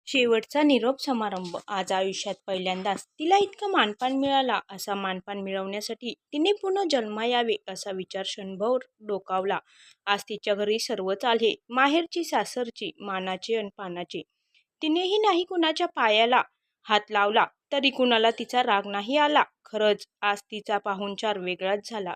शेवटचा निरोप समारंभ. आज आयुष्यात पहिल्यांदाच तिला इतकं मानपान मिळाला. असा मानपान मिळवण्यासाठी तिने पुन्हा जन्मा यावे असा विचार क्षणभर डोकावला. आज तिच्या घरी सर्वच आले, माहेरची, सासरची, मानाचे अन पानाचे. तिनेही नाही कुणाच्या पायाला हात लावला, तरी कुणाला तिचा राग नाही आला. खरंच आज तिचा पाहुणचार वेगळाच झाला.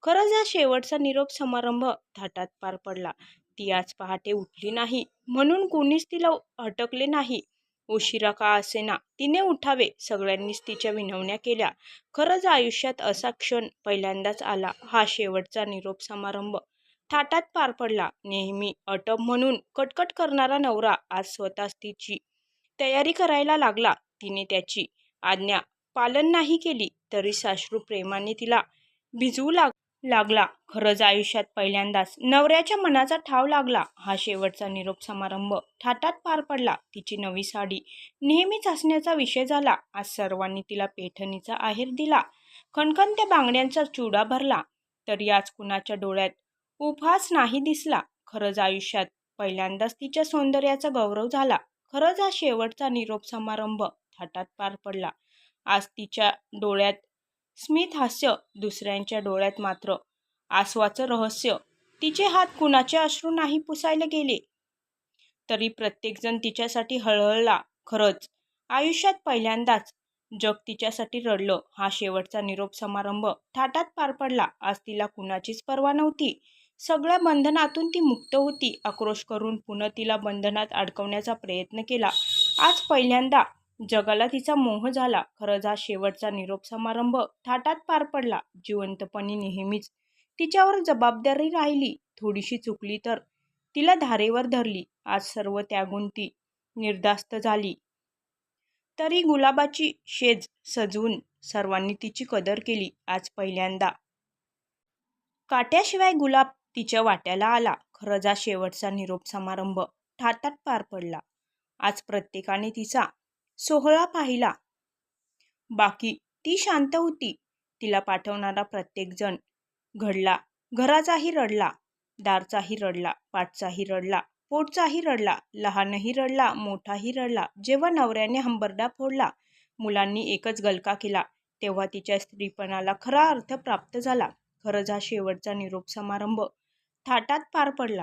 खरंच हा शेवटचा निरोप समारंभ थाटात पार पडला. ती आज पहाटे उठली नाही म्हणून कोणीच तिला अटकले नाही. उशिरा का असेना तिने उठावे, सगळ्यांनीच तिच्या विनवण्या केल्या. खरंच आयुष्यात असा क्षण पहिल्यांदाच आला. हा शेवटचा निरोप समारंभ थाटात पार पडला. नेहमी अटप म्हणून कटकट करणारा नवरा आज स्वतःच तिची तयारी करायला लागला. तिने त्याची आज्ञा पालन नाही केली तरी साश्रू प्रेमाने तिला भिजवू लागला. खरंच आयुष्यात पहिल्यांदाच नवऱ्याच्या मनाचा ठाव लागला. हा शेवटचा निरोप समारंभ थाटात पार पडला. तिची नवी साडी नेहमीच हसण्याचा विषय झाला. आज सर्वांनी तिला पैठणीचा आहेर दिला, खणखणत्या बांगड्यांचा चुडा भरला, तरी आज कुणाच्या डोळ्यात उपहास नाही दिसला. खरंच आयुष्यात पहिल्यांदाच तिच्या सौंदर्याचा गौरव झाला. खरंच हा शेवटचा निरोप समारंभ थाटात पार पडला. आज तिच्या डोळ्यात स्मित हास्य, दुसऱ्यांच्या डोळ्यात मात्र आसवाचं रहस्य. तिचे हात कुणाचे अश्रू नाही पुसायला गेले, तरी प्रत्येकजण तिच्यासाठी हळहळला. खरंच आयुष्यात पहिल्यांदाच जग तिच्यासाठी रडलं. हा शेवटचा निरोप समारंभ थाटात पार पडला. आज तिला कुणाचीच पर्वा नव्हती. सगळ्या बंधनातून ती मुक्त होती. आक्रोश करून पुन्हा तिला बंधनात अडकवण्याचा प्रयत्न केला. आज पहिल्यांदा जगाला तिचा मोह झाला. खरंच हा शेवटचा निरोप समारंभ थाटात पार पडला. जिवंतपणी नेहमीच तिच्यावर जबाबदारी राहिली. थोडीशी चुकली तर तिला धारेवर धरली. आज सर्व त्यागून ती निर्धास्त झाली. तरी गुलाबाची शेज सजवून सर्वांनी तिची कदर केली. आज पहिल्यांदा काट्याशिवाय गुलाब तिच्या वाट्याला आला. खरंच हा शेवटचा निरोप समारंभ थाटात पार पडला. आज प्रत्येकाने तिचा सोहळा पाहिला. बाकी ती शांत होती. तिला पाठवणारा प्रत्येकजण घडला. घराचाही रडला, दारचाही रडला, पाठचाही रडला, पोटचाही रडला, लहानही रडला, मोठाही रडला. जेव्हा नवऱ्याने हंबरडा फोडला, मुलांनी एकच गलका केला, तेव्हा तिच्या स्त्रीपणाला खरा अर्थ प्राप्त झाला. खरंच हा शेवटचा निरोप समारंभ थाटात पार पडला.